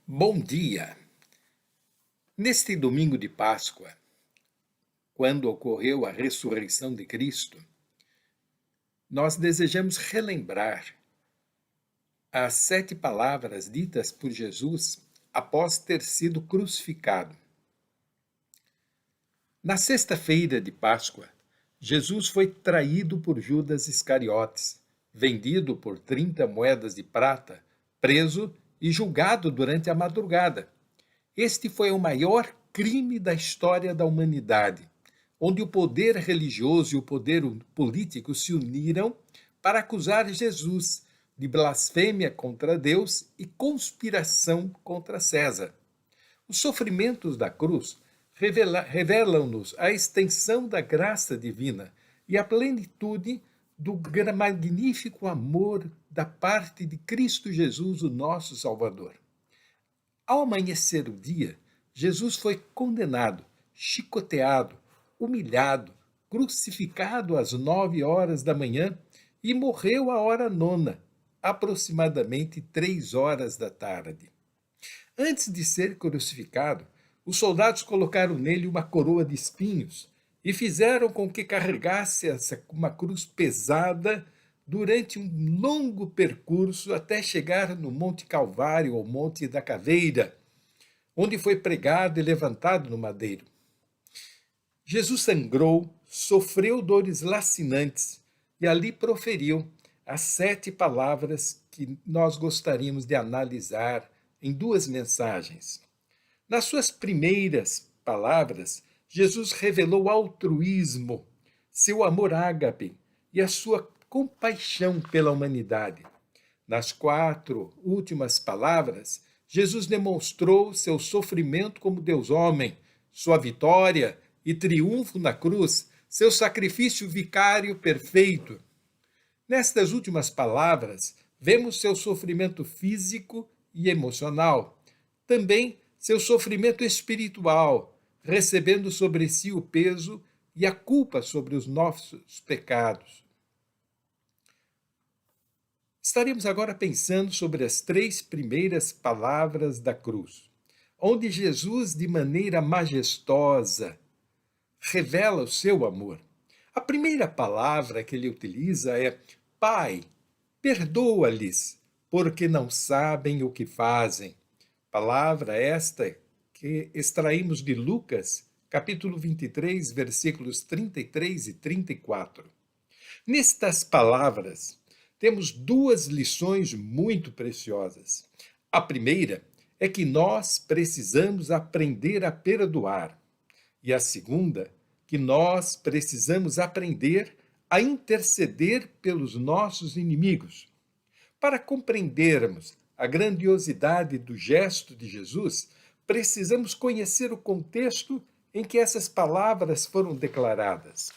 Bom dia! Neste domingo de Páscoa, quando ocorreu a ressurreição de Cristo, nós desejamos relembrar as 7 palavras ditas por Jesus após ter sido crucificado. Na sexta-feira de Páscoa, Jesus foi traído por Judas Iscariotes, vendido por 30 moedas de prata, preso e julgado durante a madrugada. Este foi o maior crime da história da humanidade, onde o poder religioso e o poder político se uniram para acusar Jesus de blasfêmia contra Deus e conspiração contra César. Os sofrimentos da cruz revelam-nos a extensão da graça divina e a plenitude do magnífico amor da parte de Cristo Jesus, o nosso Salvador. Ao amanhecer o dia, Jesus foi condenado, chicoteado, humilhado, crucificado às 9 horas da manhã e morreu à hora nona, aproximadamente 3 horas da tarde. Antes de ser crucificado, os soldados colocaram nele uma coroa de espinhos e fizeram com que carregasse uma cruz pesada durante um longo percurso até chegar no Monte Calvário, ou Monte da Caveira, onde foi pregado e levantado no madeiro. Jesus sangrou, sofreu dores lacinantes e ali proferiu as 7 palavras que nós gostaríamos de analisar em 2 mensagens. Nas suas primeiras palavras, Jesus revelou altruísmo, seu amor ágape e a sua compaixão pela humanidade. Nas 4 últimas palavras, Jesus demonstrou seu sofrimento como Deus-homem, sua vitória e triunfo na cruz, seu sacrifício vicário perfeito. Nestas últimas palavras, vemos seu sofrimento físico e emocional, também seu sofrimento espiritual, recebendo sobre si o peso e a culpa sobre os nossos pecados. Estaremos agora pensando sobre as 3 primeiras palavras da cruz, onde Jesus, de maneira majestosa, revela o seu amor. A primeira palavra que ele utiliza é: Pai, perdoa-lhes, porque não sabem o que fazem. Palavra esta que extraímos de Lucas, capítulo 23, versículos 33 e 34. Nestas palavras, temos 2 lições muito preciosas. A primeira é que nós precisamos aprender a perdoar. E a segunda, que nós precisamos aprender a interceder pelos nossos inimigos. Para compreendermos a grandiosidade do gesto de Jesus, precisamos conhecer o contexto em que essas palavras foram declaradas.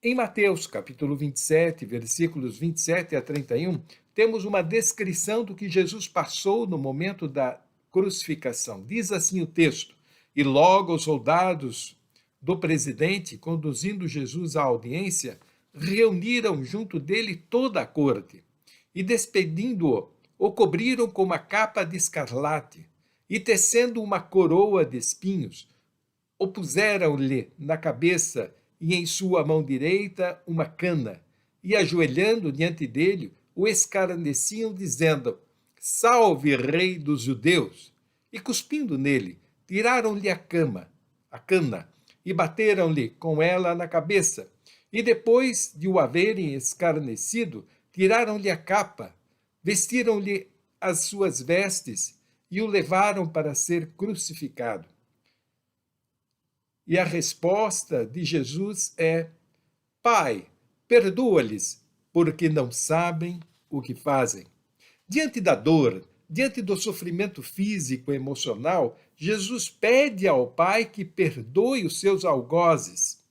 Em Mateus, capítulo 27, versículos 27 a 31, temos uma descrição do que Jesus passou no momento da crucificação. Diz assim o texto: E logo os soldados do presidente, conduzindo Jesus à audiência, reuniram junto dele toda a corte, e despedindo-o, o cobriram com uma capa de escarlate, e tecendo uma coroa de espinhos, o puseram-lhe na cabeça e em sua mão direita uma cana, e ajoelhando diante dele, o escarneciam, dizendo: Salve, rei dos judeus! E cuspindo nele, tiraram-lhe a cana, e bateram-lhe com ela na cabeça. E depois de o haverem escarnecido, tiraram-lhe a capa, vestiram-lhe as suas vestes e o levaram para ser crucificado. E a resposta de Jesus é: Pai, perdoa-lhes, porque não sabem o que fazem. Diante da dor, diante do sofrimento físico e emocional, Jesus pede ao Pai que perdoe os seus algozes.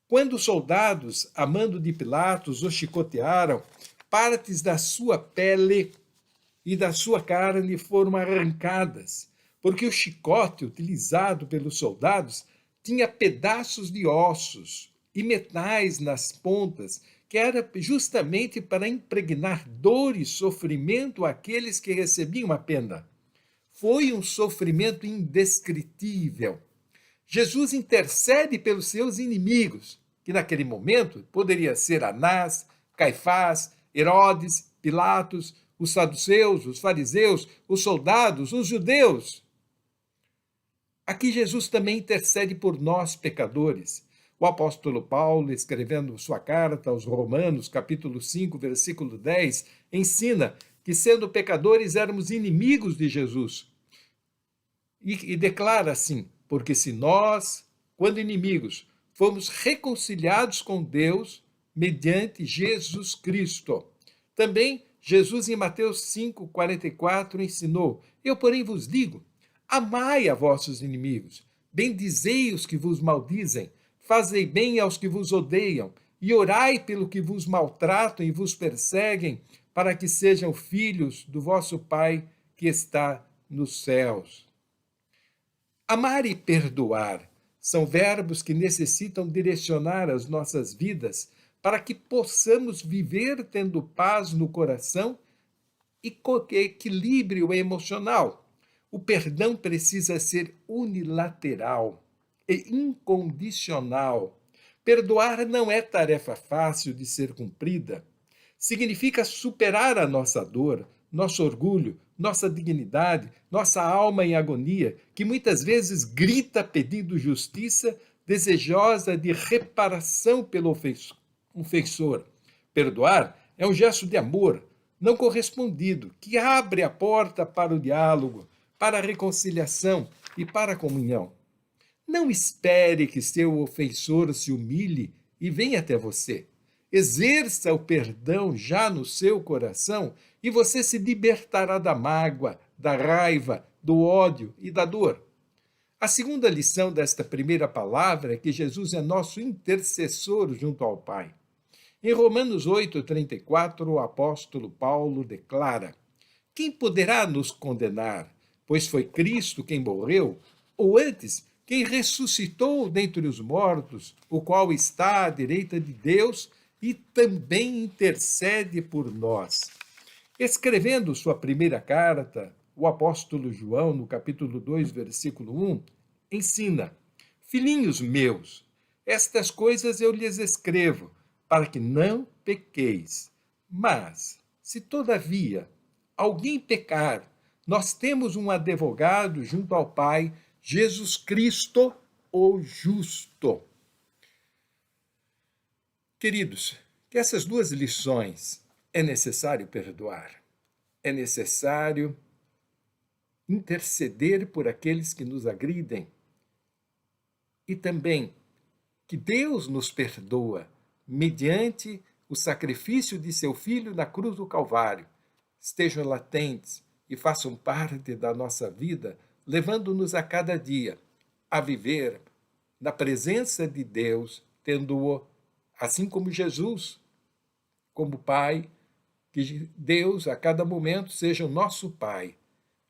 Quando os soldados, a mando de Pilatos, o chicotearam, partes da sua pele e da sua carne foram arrancadas, porque o chicote utilizado pelos soldados tinha pedaços de ossos e metais nas pontas que era justamente para impregnar dor e sofrimento àqueles que recebiam a pena. Foi um sofrimento indescritível. Jesus intercede pelos seus inimigos, que naquele momento poderia ser Anás, Caifás, Herodes, Pilatos, os saduceus, os fariseus, os soldados, os judeus. Aqui Jesus também intercede por nós, pecadores. O apóstolo Paulo, escrevendo sua carta aos Romanos, capítulo 5, versículo 10, ensina que, sendo pecadores, éramos inimigos de Jesus. E declara assim: porque se nós, quando inimigos, fomos reconciliados com Deus mediante Jesus Cristo. Também Jesus, em Mateus 5, 44, ensinou: eu, porém, vos digo, amai a vossos inimigos, bendizei os que vos maldizem, fazei bem aos que vos odeiam, e orai pelo que vos maltratam e vos perseguem, para que sejam filhos do vosso Pai que está nos céus. Amar e perdoar são verbos que necessitam direcionar as nossas vidas para que possamos viver tendo paz no coração e com equilíbrio emocional. O perdão precisa ser unilateral e incondicional. Perdoar não é tarefa fácil de ser cumprida. Significa superar a nossa dor, nosso orgulho, nossa dignidade, nossa alma em agonia, que muitas vezes grita pedindo justiça, desejosa de reparação pelo ofensor. Perdoar é um gesto de amor não correspondido, que abre a porta para o diálogo, para a reconciliação e para a comunhão. Não espere que seu ofensor se humilhe e venha até você. Exerça o perdão já no seu coração e você se libertará da mágoa, da raiva, do ódio e da dor. A segunda lição desta primeira palavra é que Jesus é nosso intercessor junto ao Pai. Em Romanos 8,34, o apóstolo Paulo declara: quem poderá nos condenar? Pois foi Cristo quem morreu, ou antes, quem ressuscitou dentre os mortos, o qual está à direita de Deus e também intercede por nós. Escrevendo sua primeira carta, o apóstolo João, no capítulo 2, versículo 1, ensina: filhinhos meus, estas coisas eu lhes escrevo, para que não pequeis. Mas, se todavia alguém pecar, nós temos um advogado junto ao Pai, Jesus Cristo, o justo. Queridos, que essas duas lições é necessário perdoar, é necessário interceder por aqueles que nos agridem e também que Deus nos perdoa mediante o sacrifício de seu Filho na cruz do Calvário, estejam latentes e façam parte da nossa vida, levando-nos a cada dia a viver na presença de Deus, tendo-o, assim como Jesus, como Pai, que Deus a cada momento seja o nosso Pai,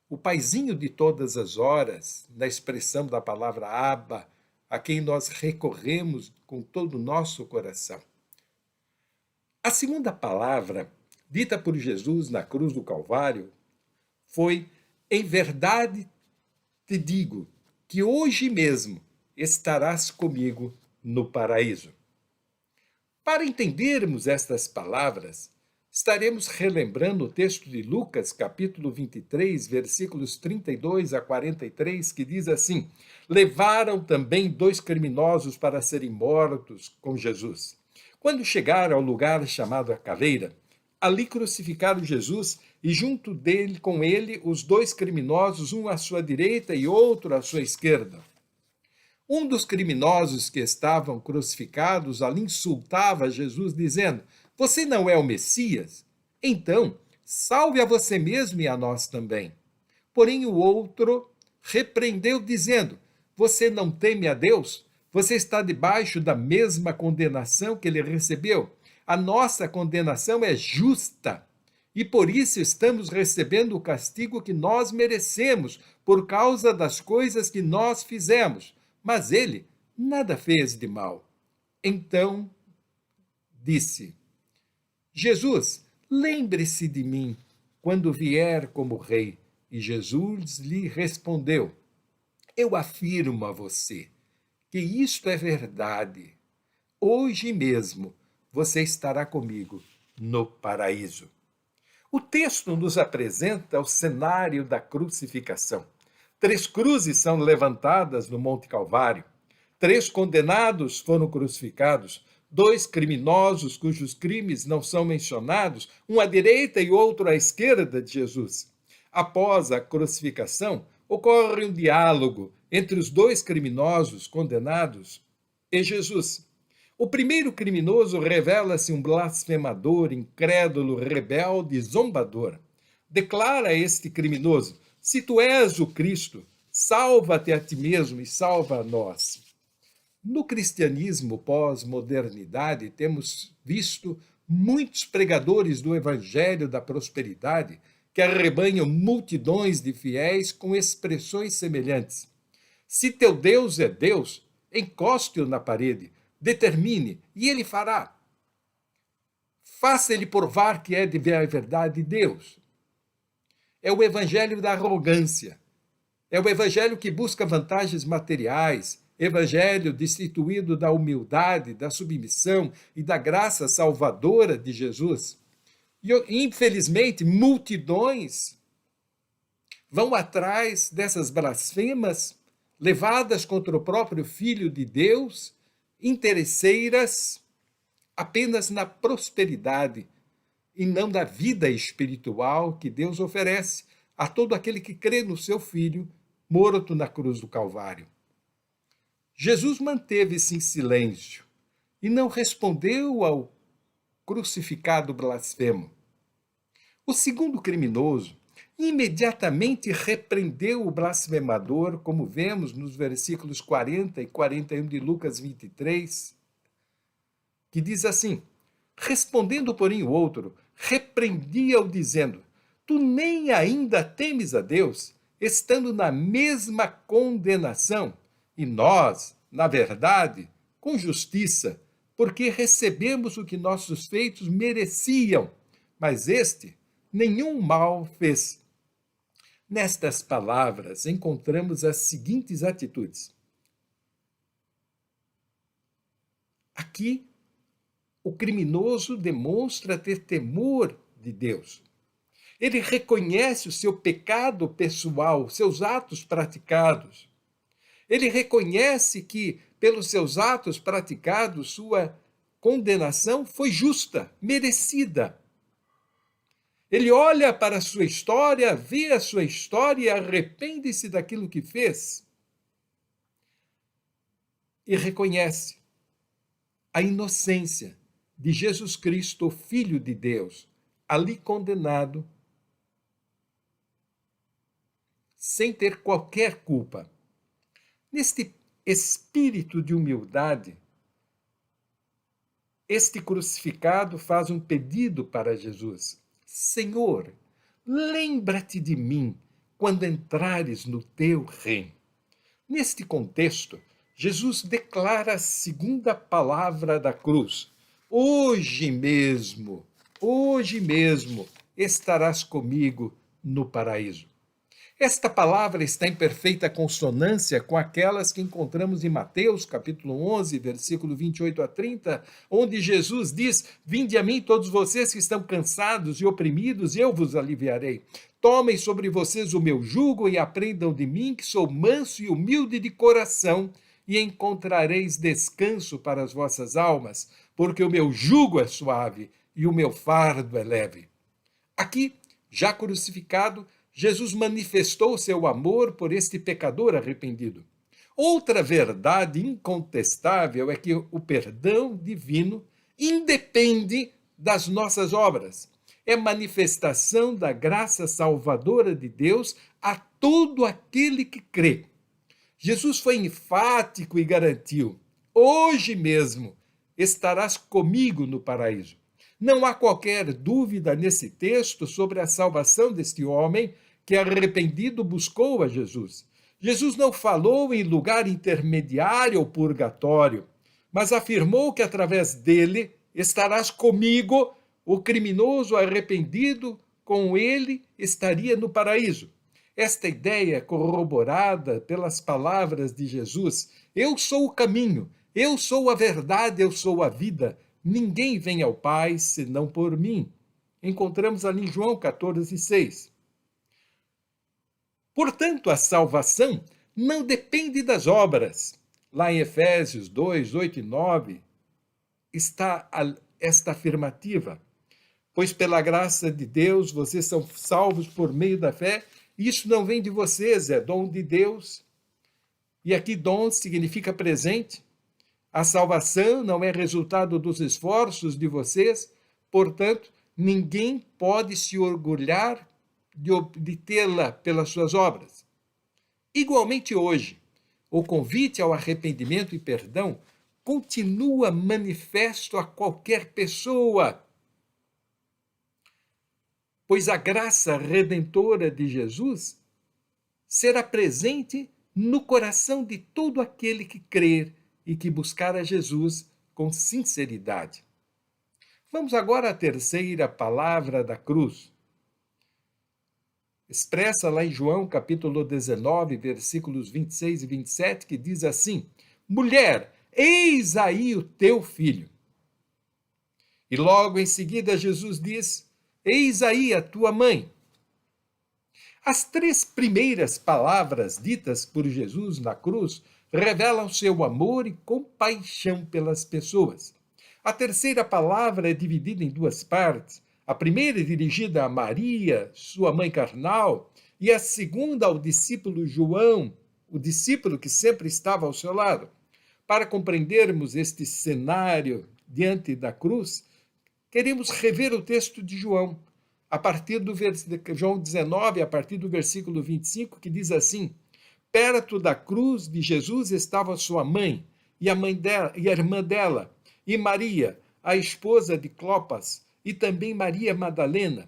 o Paizinho de todas as horas, na expressão da palavra Abba, a quem nós recorremos com todo o nosso coração. A segunda palavra, dita por Jesus na cruz do Calvário, foi: em verdade te digo que hoje mesmo estarás comigo no paraíso. Para entendermos estas palavras, estaremos relembrando o texto de Lucas, capítulo 23, versículos 32 a 43, que diz assim: levaram também 2 criminosos para serem mortos com Jesus. Quando chegaram ao lugar chamado a Caveira, ali crucificaram Jesus e junto dele, com ele, os 2 criminosos, um à sua direita e outro à sua esquerda. Um dos criminosos que estavam crucificados ali insultava Jesus, dizendo: você não é o Messias? Então, salve a você mesmo e a nós também. Porém, o outro repreendeu, dizendo: você não teme a Deus? Você está debaixo da mesma condenação que ele recebeu. A nossa condenação é justa e por isso estamos recebendo o castigo que nós merecemos por causa das coisas que nós fizemos. Mas ele nada fez de mal. Então disse: Jesus, lembre-se de mim quando vier como rei. E Jesus lhe respondeu: eu afirmo a você que isto é verdade. Hoje mesmo você estará comigo no paraíso. O texto nos apresenta o cenário da crucificação. 3 cruzes são levantadas no Monte Calvário. 3 condenados foram crucificados. 2 criminosos cujos crimes não são mencionados, um à direita e outro à esquerda de Jesus. Após a crucificação, ocorre um diálogo entre os 2 criminosos condenados e Jesus. O primeiro criminoso revela-se um blasfemador, incrédulo, rebelde, zombador. Declara a este criminoso: se tu és o Cristo, salva-te a ti mesmo e salva a nós. No cristianismo pós-modernidade, temos visto muitos pregadores do evangelho da prosperidade que arrebanham multidões de fiéis com expressões semelhantes. Se teu Deus é Deus, encoste-o na parede, determine, e ele fará. Faça-lhe provar que é de verdade Deus. É o evangelho da arrogância. É o evangelho que busca vantagens materiais, evangelho destituído da humildade, da submissão e da graça salvadora de Jesus. E, infelizmente, multidões vão atrás dessas blasfemas levadas contra o próprio Filho de Deus, interesseiras apenas na prosperidade e não na vida espiritual que Deus oferece a todo aquele que crê no seu Filho morto na cruz do Calvário. Jesus manteve-se em silêncio e não respondeu ao crucificado blasfemo. O segundo criminoso imediatamente repreendeu o blasfemador, como vemos nos versículos 40 e 41 de Lucas 23, que diz assim: respondendo, porém, o outro, repreendia-o dizendo: tu nem ainda temes a Deus, estando na mesma condenação, e nós, na verdade, com justiça, porque recebemos o que nossos feitos mereciam, mas este nenhum mal fez. Nestas palavras encontramos as seguintes atitudes. Aqui, o criminoso demonstra ter temor de Deus. Ele reconhece o seu pecado pessoal, seus atos praticados. Ele reconhece que, pelos seus atos praticados, sua condenação foi justa, merecida. Ele olha para a sua história, vê a sua história e arrepende-se daquilo que fez. E reconhece a inocência de Jesus Cristo, Filho de Deus, ali condenado, sem ter qualquer culpa. Neste espírito de humildade, este crucificado faz um pedido para Jesus: Senhor, lembra-te de mim quando entrares no teu reino. Neste contexto, Jesus declara a segunda palavra da cruz: hoje mesmo estarás comigo no paraíso. Esta palavra está em perfeita consonância com aquelas que encontramos em Mateus, capítulo 11, versículo 28 a 30, onde Jesus diz: vinde a mim todos vocês que estão cansados e oprimidos, e eu vos aliviarei. Tomem sobre vocês o meu jugo e aprendam de mim, que sou manso e humilde de coração, e encontrareis descanso para as vossas almas, porque o meu jugo é suave e o meu fardo é leve. Aqui, já crucificado, Jesus manifestou seu amor por este pecador arrependido. Outra verdade incontestável é que o perdão divino independe das nossas obras. É manifestação da graça salvadora de Deus a todo aquele que crê. Jesus foi enfático e garantiu: hoje mesmo estarás comigo no paraíso. Não há qualquer dúvida nesse texto sobre a salvação deste homem que, arrependido, buscou a Jesus. Jesus não falou em lugar intermediário ou purgatório, mas afirmou que através dele estarás comigo O criminoso arrependido, com ele, estaria no paraíso. Esta ideia é corroborada pelas palavras de Jesus: eu sou o caminho, eu sou a verdade, eu sou a vida. Ninguém vem ao Pai senão por mim. Encontramos ali em João 14,6. Portanto, a salvação não depende das obras. Lá em Efésios 2, 8 e 9, está esta afirmativa. Pois pela graça de Deus vocês são salvos por meio da fé. Isso não vem de vocês, é dom de Deus. E aqui dom significa presente. A salvação não é resultado dos esforços de vocês, portanto, ninguém pode se orgulhar de obtê-la pelas suas obras. Igualmente hoje, o convite ao arrependimento e perdão continua manifesto a qualquer pessoa, pois a graça redentora de Jesus será presente no coração de todo aquele que crer e que buscar a Jesus com sinceridade. Vamos agora à terceira palavra da cruz, expressa lá em João capítulo 19, versículos 26 e 27, que diz assim: mulher, eis aí o teu filho. E logo em seguida Jesus diz: eis aí a tua mãe. As três primeiras palavras ditas por Jesus na cruz revelam seu amor e compaixão pelas pessoas. A terceira palavra é dividida em duas partes. A primeira é dirigida a Maria, sua mãe carnal, e a segunda ao discípulo João, o discípulo que sempre estava ao seu lado. Para compreendermos este cenário diante da cruz, queremos rever o texto de João, a partir do João 19, a partir do versículo 25, que diz assim: perto da cruz de Jesus estava sua mãe e a irmã dela, e Maria, a esposa de Clopas, e também Maria Madalena.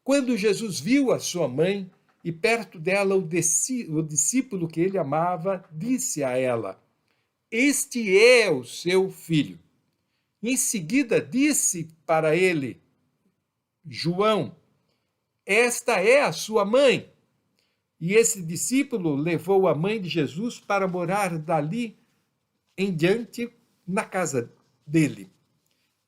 Quando Jesus viu a sua mãe e perto dela o discípulo que ele amava, disse a ela: este é o seu filho. Em seguida disse para ele, João: esta é a sua mãe. E esse discípulo levou a mãe de Jesus para morar dali em diante na casa dele.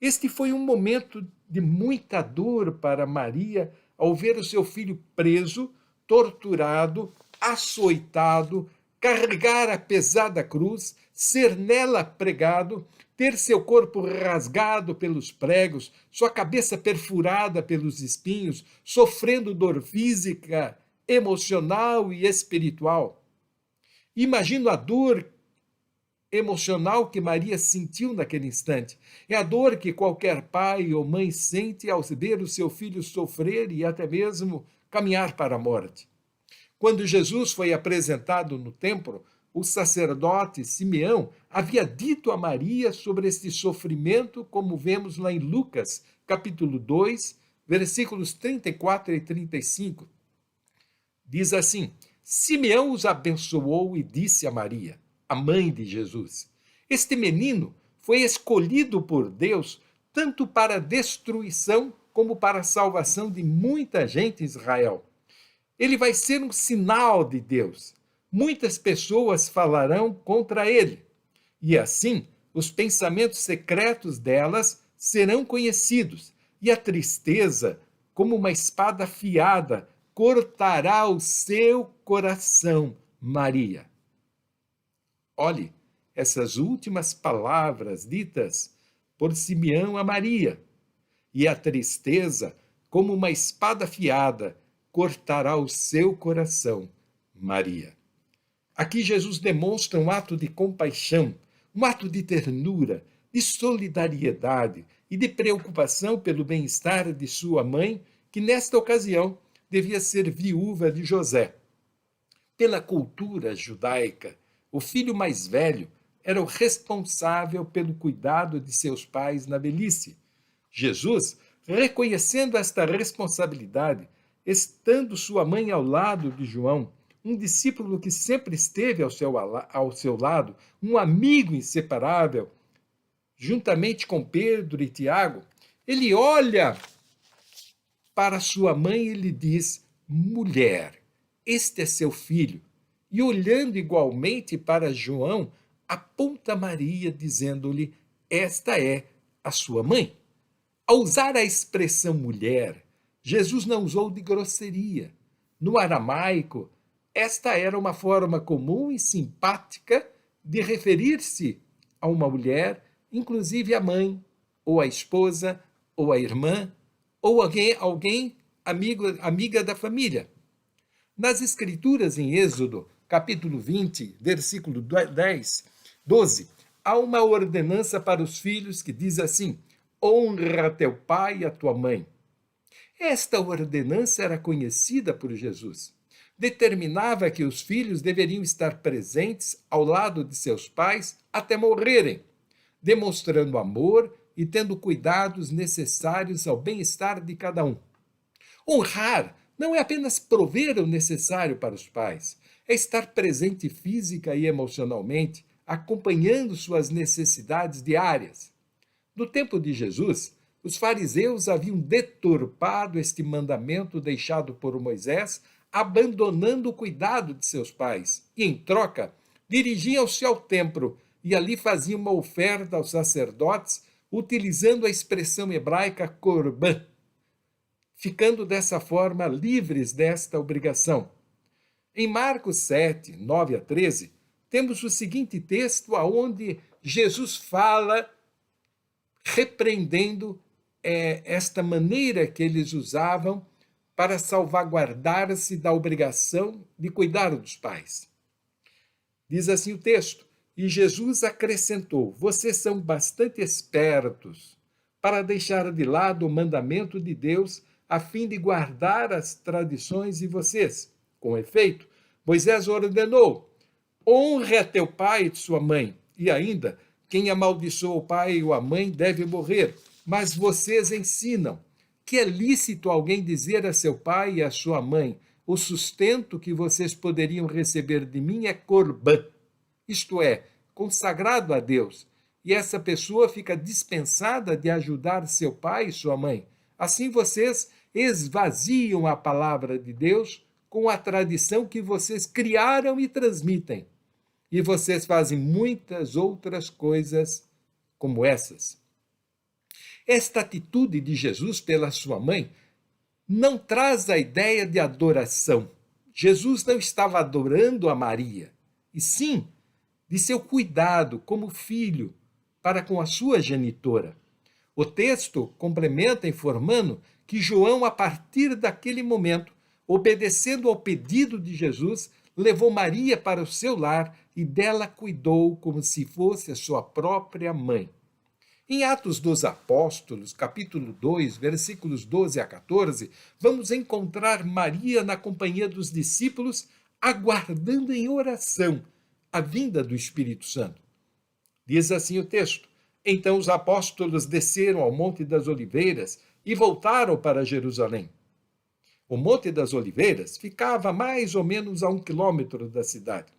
Este foi um momento de muita dor para Maria ao ver o seu filho preso, torturado, açoitado, carregar a pesada cruz, ser nela pregado, ter seu corpo rasgado pelos pregos, sua cabeça perfurada pelos espinhos, sofrendo dor física, emocional e espiritual. Imagino a dor emocional que Maria sentiu naquele instante. É a dor que qualquer pai ou mãe sente ao ver o seu filho sofrer e até mesmo caminhar para a morte. Quando Jesus foi apresentado no templo, o sacerdote Simeão havia dito a Maria sobre este sofrimento, como vemos lá em Lucas, capítulo 2, versículos 34 e 35. Diz assim: Simeão os abençoou e disse a Maria, a mãe de Jesus: este menino foi escolhido por Deus tanto para a destruição como para a salvação de muita gente em Israel. Ele vai ser um sinal de Deus. Muitas pessoas falarão contra ele. E assim, os pensamentos secretos delas serão conhecidos. E a tristeza, como uma espada afiada, cortará o seu coração, Maria. Olhe, essas últimas palavras ditas por Simeão a Maria. E a tristeza, como uma espada afiada, cortará o seu coração, Maria. Aqui Jesus demonstra um ato de compaixão, um ato de ternura, de solidariedade e de preocupação pelo bem-estar de sua mãe, que nesta ocasião devia ser viúva de José. Pela cultura judaica, o filho mais velho era o responsável pelo cuidado de seus pais na velhice. Jesus, reconhecendo esta responsabilidade, estando sua mãe ao lado de João, um discípulo que sempre esteve ao seu lado, um amigo inseparável, juntamente com Pedro e Tiago, Ele olha para sua mãe e lhe diz: mulher, este é seu filho. E olhando igualmente para João, aponta Maria, dizendo-lhe: esta é a sua mãe. Ao usar a expressão mulher, Jesus não usou de grosseria. No aramaico, esta era uma forma comum e simpática de referir-se a uma mulher, inclusive a mãe, ou a esposa, ou a irmã, ou alguém amiga da família. Nas Escrituras, em Êxodo, capítulo 20, versículo 12, há uma ordenança para os filhos que diz assim: honra teu pai e a tua mãe. Esta ordenança era conhecida por Jesus. Determinava que os filhos deveriam estar presentes ao lado de seus pais até morrerem, demonstrando amor e tendo cuidados necessários ao bem-estar de cada um. Honrar não é apenas prover o necessário para os pais, é estar presente física e emocionalmente, acompanhando suas necessidades diárias. No tempo de Jesus, os fariseus haviam deturpado este mandamento deixado por Moisés, abandonando o cuidado de seus pais, e, em troca, dirigiam-se ao templo e ali faziam uma oferta aos sacerdotes, utilizando a expressão hebraica korban, ficando dessa forma livres desta obrigação. Em Marcos 7, 9 a 13, temos o seguinte texto onde Jesus fala repreendendo esta maneira que eles usavam para salvaguardar-se da obrigação de cuidar dos pais. Diz assim o texto: e Jesus acrescentou: vocês são bastante espertos para deixar de lado o mandamento de Deus a fim de guardar as tradições de vocês. Com efeito, Moisés ordenou: honre a teu pai e sua mãe, e ainda, quem amaldiçoa o pai ou a mãe deve morrer. Mas vocês ensinam que é lícito alguém dizer a seu pai e a sua mãe: o sustento que vocês poderiam receber de mim é korban, isto é, consagrado a Deus, e essa pessoa fica dispensada de ajudar seu pai e sua mãe. Assim vocês esvaziam a palavra de Deus com a tradição que vocês criaram e transmitem. E vocês fazem muitas outras coisas como essas. Esta atitude de Jesus pela sua mãe não traz a ideia de adoração. Jesus não estava adorando a Maria, e sim de seu cuidado como filho para com a sua genitora. O texto complementa informando que João, a partir daquele momento, obedecendo ao pedido de Jesus, levou Maria para o seu lar e dela cuidou como se fosse a sua própria mãe. Em Atos dos Apóstolos, capítulo 2, versículos 12 a 14, vamos encontrar Maria na companhia dos discípulos, aguardando em oração a vinda do Espírito Santo. Diz assim o texto: então os apóstolos desceram ao Monte das Oliveiras e voltaram para Jerusalém. O Monte das Oliveiras ficava a mais ou menos a 1 quilômetro da cidade.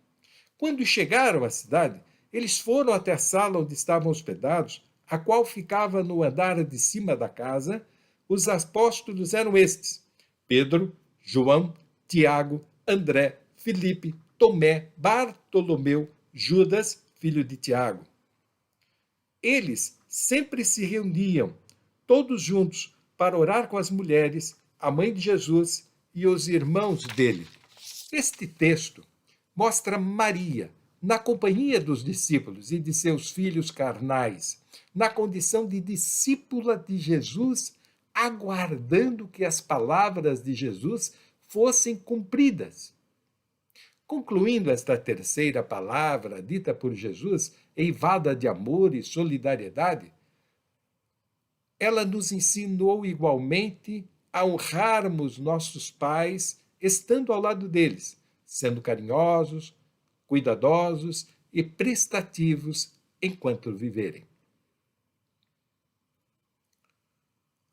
Quando chegaram à cidade, eles foram até a sala onde estavam hospedados, a qual ficava no andar de cima da casa. Os apóstolos eram estes: Pedro, João, Tiago, André, Filipe, Tomé, Bartolomeu, Judas, filho de Tiago. Eles sempre se reuniam, todos juntos, para orar com as mulheres, a mãe de Jesus e os irmãos dele. Este texto mostra Maria na companhia dos discípulos e de seus filhos carnais, na condição de discípula de Jesus, aguardando que as palavras de Jesus fossem cumpridas. Concluindo esta terceira palavra dita por Jesus, eivada de amor e solidariedade, ela nos ensinou igualmente a honrarmos nossos pais estando ao lado deles, sendo carinhosos, cuidadosos e prestativos enquanto viverem.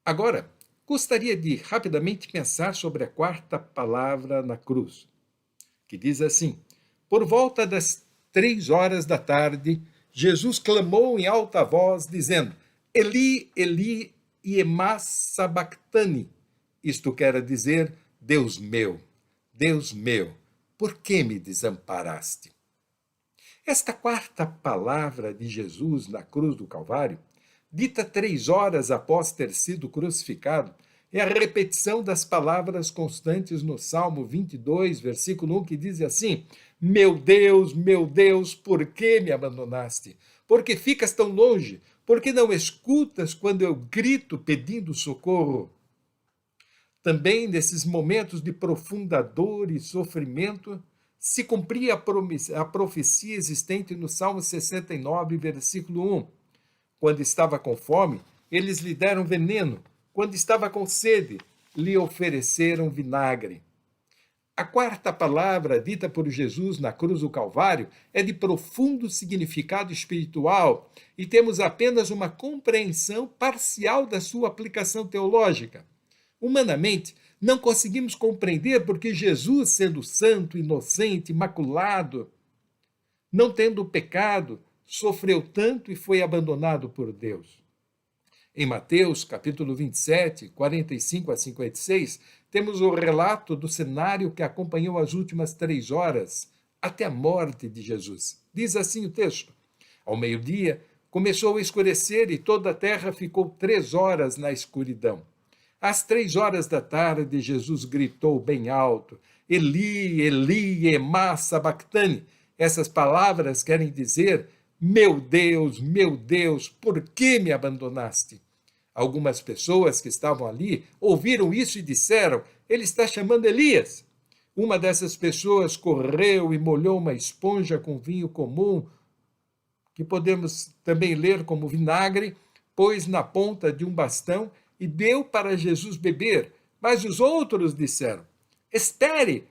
Agora, gostaria de rapidamente pensar sobre a quarta palavra na cruz, que diz assim: por volta das 3 horas da tarde, Jesus clamou em alta voz, dizendo: Eli, Eli, iema sabachthani. Isto quer dizer, Deus meu, por que me desamparaste? Esta quarta palavra de Jesus na cruz do Calvário, dita 3 horas após ter sido crucificado, é a repetição das palavras constantes no Salmo 22, versículo 1, que diz assim: meu Deus, por que me abandonaste? Por que ficas tão longe? Por que não escutas quando eu grito pedindo socorro? Também nesses momentos de profunda dor e sofrimento, se cumpria a profecia existente no Salmo 69, versículo 1. Quando estava com fome, eles lhe deram veneno. Quando estava com sede, lhe ofereceram vinagre. A quarta palavra dita por Jesus na cruz do Calvário é de profundo significado espiritual e temos apenas uma compreensão parcial da sua aplicação teológica. Humanamente, não conseguimos compreender porque Jesus, sendo santo, inocente, imaculado, não tendo pecado, sofreu tanto e foi abandonado por Deus. Em Mateus, capítulo 27, 45 a 56, temos o relato do cenário que acompanhou as últimas 3 horas, até a morte de Jesus. Diz assim o texto: ao meio-dia, começou a escurecer e toda a terra ficou 3 horas na escuridão. Às 3 horas da tarde, Jesus gritou bem alto: Eli, Eli, ema sabachthani. Essas palavras querem dizer: meu Deus, por que me abandonaste? Algumas pessoas que estavam ali ouviram isso e disseram: ele está chamando Elias. Uma dessas pessoas correu e molhou uma esponja com vinho comum, que podemos também ler como vinagre, pôs na ponta de um bastão e deu para Jesus beber. Mas os outros disseram: espere,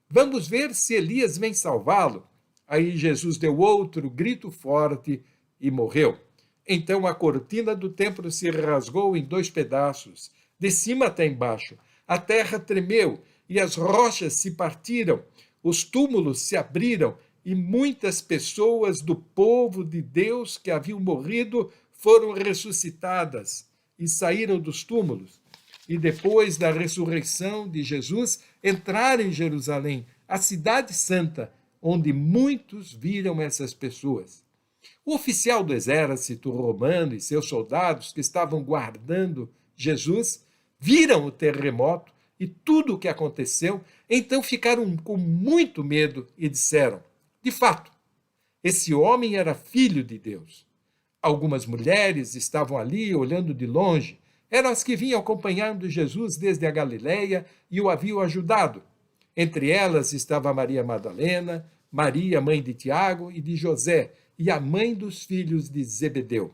vamos ver se Elias vem salvá-lo. Aí Jesus deu outro grito forte e morreu. Então a cortina do templo se rasgou em 2 pedaços, de cima até embaixo. A terra tremeu e as rochas se partiram. Os túmulos se abriram e muitas pessoas do povo de Deus que haviam morrido foram ressuscitadas e saíram dos túmulos. E depois da ressurreição de Jesus, entraram em Jerusalém, a cidade santa, onde muitos viram essas pessoas. O oficial do exército romano e seus soldados que estavam guardando Jesus viram o terremoto e tudo o que aconteceu, então ficaram com muito medo e disseram: de fato, esse homem era filho de Deus. Algumas mulheres estavam ali olhando de longe, eram as que vinham acompanhando Jesus desde a Galileia e o haviam ajudado. Entre elas estava Maria Madalena, Maria, mãe de Tiago e de José, e a mãe dos filhos de Zebedeu.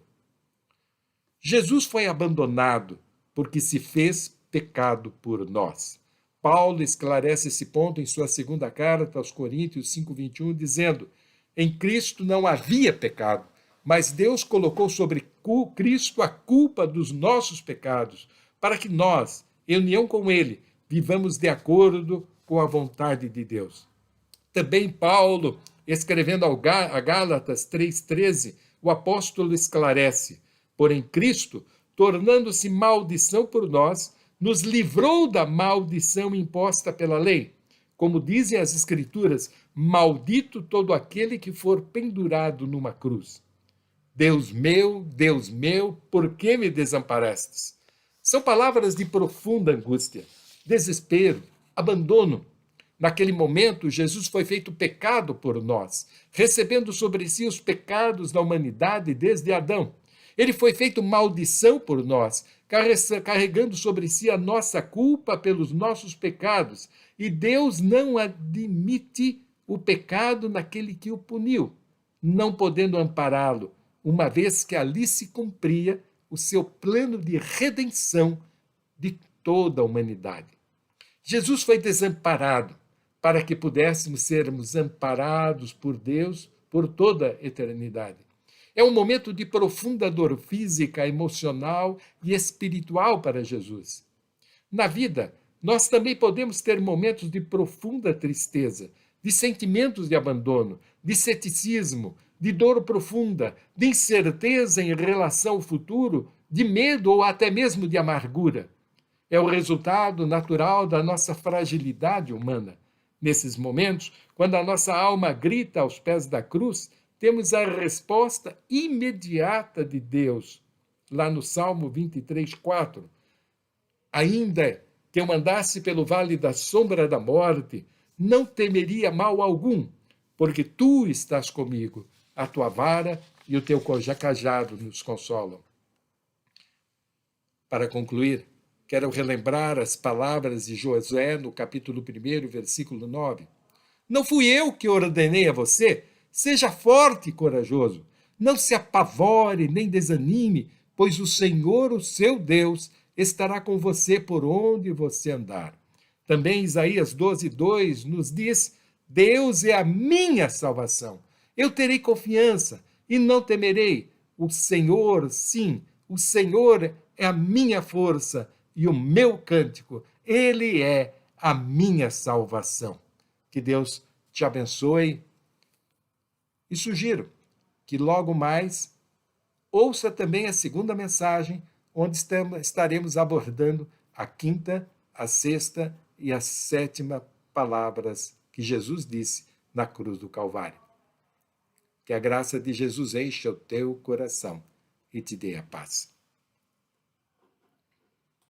Jesus foi abandonado porque se fez pecado por nós. Paulo esclarece esse ponto em sua segunda carta aos Coríntios 5:21, dizendo: em Cristo não havia pecado, mas Deus colocou sobre Cristo a culpa dos nossos pecados, para que nós, em união com Ele, vivamos de acordo com a vontade de Deus. Também Paulo, escrevendo a Gálatas 3,13, o apóstolo esclarece: porém Cristo, tornando-se maldição por nós, nos livrou da maldição imposta pela lei. Como dizem as Escrituras, maldito todo aquele que for pendurado numa cruz. Deus meu, por que me desamparastes? São palavras de profunda angústia, desespero, abandono. Naquele momento, Jesus foi feito pecado por nós, recebendo sobre si os pecados da humanidade desde Adão. Ele foi feito maldição por nós, carregando sobre si a nossa culpa pelos nossos pecados. E Deus não admite o pecado naquele que o puniu, não podendo ampará-lo, uma vez que ali se cumpria o seu plano de redenção de toda a humanidade. Jesus foi desamparado para que pudéssemos sermos amparados por Deus por toda a eternidade. É um momento de profunda dor física, emocional e espiritual para Jesus. Na vida, nós também podemos ter momentos de profunda tristeza, de sentimentos de abandono, de ceticismo, de dor profunda, de incerteza em relação ao futuro de medo ou até mesmo de amargura. É o resultado natural da nossa fragilidade humana. Nesses momentos, quando a nossa alma grita aos pés da cruz, temos a resposta imediata de Deus. Lá no Salmo 23, 4. Ainda que eu andasse pelo vale da sombra da morte, não temeria mal algum, porque tu estás comigo, a tua vara e o teu cajado nos consolam. Para concluir, quero relembrar as palavras de Josué no capítulo 1, versículo 9. Não fui eu que ordenei a você? Seja forte e corajoso. Não se apavore nem desanime, pois o Senhor, o seu Deus, estará com você por onde você andar. Também Isaías 12:2 nos diz: Deus é a minha salvação. Eu terei confiança e não temerei. O Senhor, sim, o Senhor é a minha força e o meu cântico. Ele é a minha salvação. Que Deus te abençoe e sugiro que logo mais ouça também a segunda mensagem, onde estaremos abordando a quinta, a sexta e a sétima palavras que Jesus disse na cruz do Calvário. Que a graça de Jesus encha o teu coração e te dê a paz.